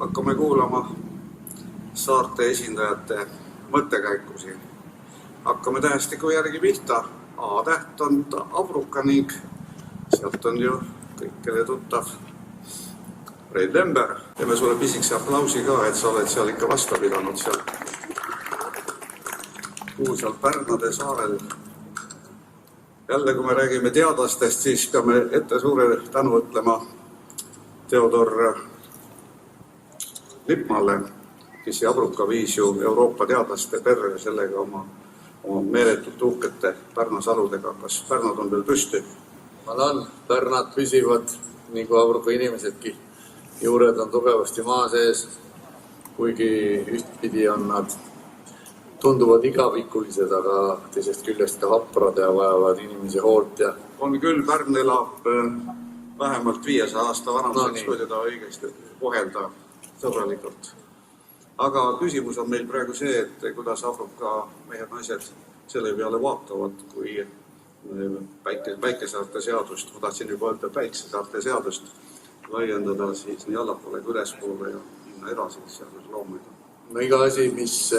hakkame kuulama saarte esindajate mõttekäikusi. Hakkame tähestiku järgi pihta. A-täht on Abruka ning sealt on ju kõikele tuttav Rein Lember. Teeme sulle pisikese aplausi ka, et sa oled seal ikka vastu pidanud seal kuulsal Pärnade saarel. Jälle, kui me räägime teadlastest, siis peame ette suure tänu ütlema Theodor Lippmaale, kes Abruka viis ju Euroopa teadlaste perre sellega oma meeletult uhkete Pärna saludega. Kas Pärnad on veel püsti? On, Pärnad püsivad, nii kui Abruka inimesedki. Juured on tugevasti maa sees, kuigi ühtpidi on nad tunduvad igavikulised, aga teisest küljest ka haprad ja vajavad inimese hoolt. On küll, Pärn elab vähemalt 500 aasta vanuseks, kui teda õigesti kohelda sõbralikult. Aga küsimus on meil praegu see, et kuidas Abruka mehed naised selle peale vaatavad, kui päikesaarte seadust, ma tahtsin juba öelda päikesaarte seadust, laiendada siis nii allapoole kui ülespoole ja minna edasi seaduse loomulikult. No iga asi, mis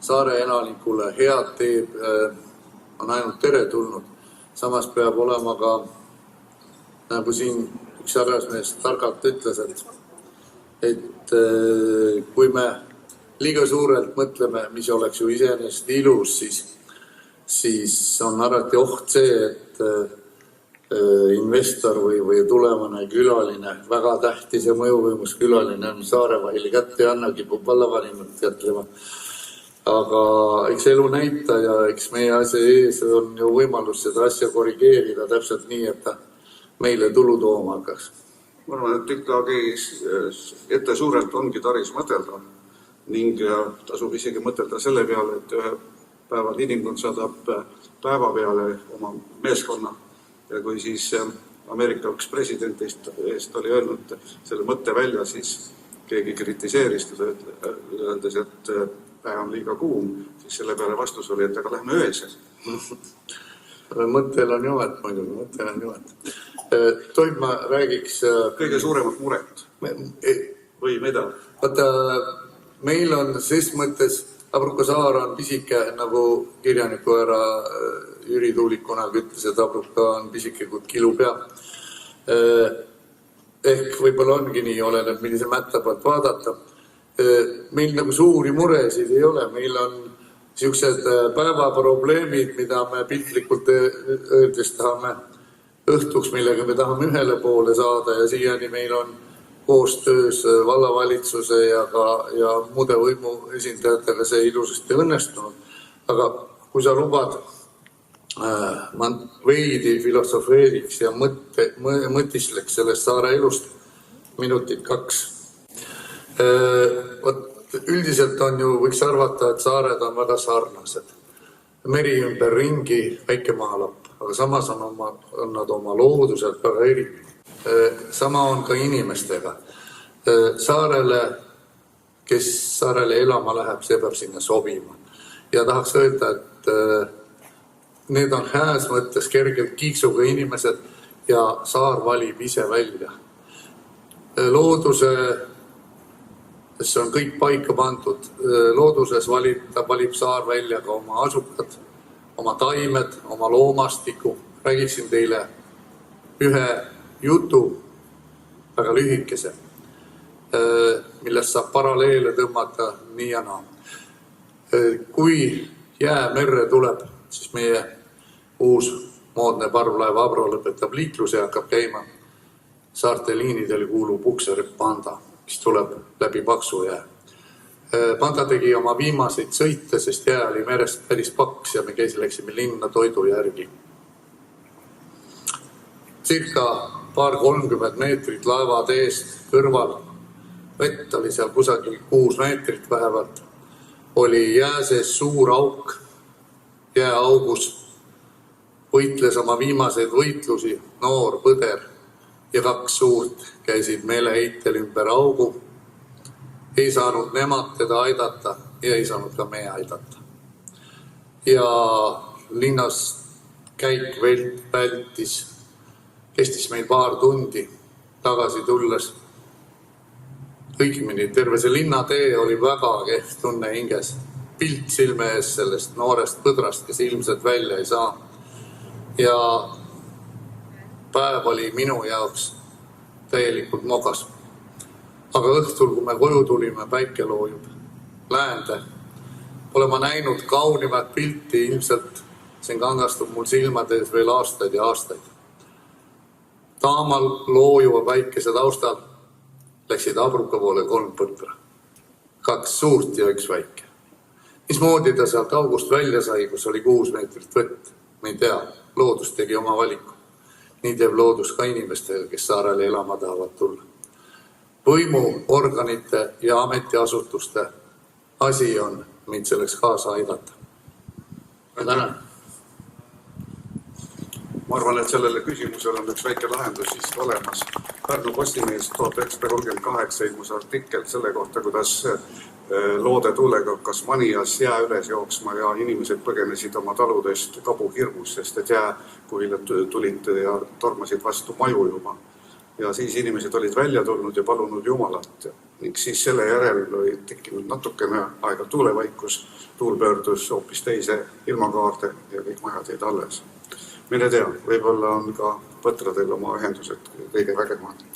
saare elanikule head teeb, on ainult teretulnud. Samas peab olema ka, nagu siin üks härrasmees targalt ütles, et kui me liiga suurelt mõtleme, mis oleks ju iseenesest ilus, siis on alati oht see, et investor või tulevane külaline, väga tähtis ja mõjuvõimus külaline on Saarevahili kätte ja anna kipub vallavanimat jätlema. Aga eks elu näita ja eks meie asja ees on ju võimalus seda asja korrigeerida täpselt nii, et ta meile tulu tooma hakkaks. Ma arvan, et ikkagi ette suurelt ongi taris mõtelda ning tasub isegi mõtelda selle peale, et ühe päeval inimkond saadab päeva peale oma meeskonna ja kui siis Ameerika üks presidentist eest oli öelnud selle mõtte välja, siis keegi kritiseeris teda, öeldes, et päev on liiga kuum, siis selle peale vastus oli, et aga lähme öösel. Mõttel on jumet, muidugi, mõttel on jumet. Tohib ma räägiks kõige suuremat muret või mida? Vaata, meil on ses mõttes, Abruka saar on pisike, nagu kirjaniku ära Jüri Tuulikuna ütles, et Abruka on pisike kui kilu pea. Ehk võib-olla ongi nii, oleneb, millise mätta pealt vaadata. Meil nagu suuri muresid ei ole, meil on niisugused päevaprobleemid, mida me piltlikult öeldes tahame õhtuks, millega me tahame ühele poole saada ja siiani meil on koostöös vallavalitsuse ja muude võimu esindajatega see ilusasti õnnestunud. Aga kui sa lubad, ma veidi filosofeeriks ja mõtisleks sellest saare elust minutit 2. Üldiselt on ju, võiks arvata, et saared on väga sarnased. Meri ümber ringi, väike maalapp, aga samas on nad oma looduselt väga erinevad. Sama on ka inimestega. Saarele, kes saarele elama läheb, see peab sinna sobima. Ja tahaks öelda, et need on hääs mõttes kergelt kiiksuga inimesed ja saar valib ise välja. Looduses on kõik paika pandud. Looduses valib saar välja ka oma asukad, oma taimed, oma loomastiku. Räägiksin teile ühe jutu, väga lühikese, millest saab paralleele tõmmata nii ja naa. Kui jää merre tuleb, siis meie uus moodne parvlaev Abro lõpetab liikluse ja hakkab käima. Saarte liinidel kuulub Ukserepp Panda, mis tuleb läbi paksu jää. Panda tegi oma viimaseid sõite, sest jää oli merest päris paks ja me läksime linna toidu järgi. Circa 30 meetrit laevad eest kõrval, vett oli seal kusagil 6 meetrit vähevalt, oli jää sees suur auk, jääaugus võitles oma viimaseid võitlusi noor põder ja 2 suurt käisid meeleheitel ümber augu. Ei saanud nemad teda aidata ja ei saanud ka meie aidata. Ja linnas käik kestis meil paar tundi tagasi tulles. õigemini terve see linnatee oli väga kehv tunne hinges. Pilt silme ees sellest noorest põdrast, kes ilmselt välja ei saa. Ja päev oli minu jaoks täielikult mogas. Aga õhtul, kui me koju tulime, päike loojub läände. Pole ma näinud kaunimat pilti, ilmselt see kangastub mul silmade ees veel aastaid ja aastaid. Taamal loojuva päikese taustal läksid abruka poole 3 põtra. 2 suurt ja 1 väike. Mismoodi ta sealt august välja sai, kus oli 6 meetrit vett? Me ei tea, loodus tegi oma valiku. Nii teeb loodus ka inimestega, kes saarele elama tahavad tulla. Võimu, organite ja ametiasutuste asi on meid selleks kaasa aidata. Tänan. Ma arvan, et sellele küsimusele on üks väike lahendus vist olemas. Pärnu Postimees 1938 ilmus artikkel selle kohta, kuidas loode tuulega hakkas Manias jää üles jooksma ja inimesed põgenesid oma taludest kabuhirmus, sest et jääkuhilad tulid ja tormasid vastu maju juba. Ja siis inimesed olid välja tulnud ja palunud Jumalat. Ning siis selle järel oli tekkinud natukene aega tuulevaikus, tuul pöördus hoopis teise ilmakaarde ja kõik majad jäid alles. Mine tea, võib-olla on ka põtradel oma ühendused kõige vägevamatega.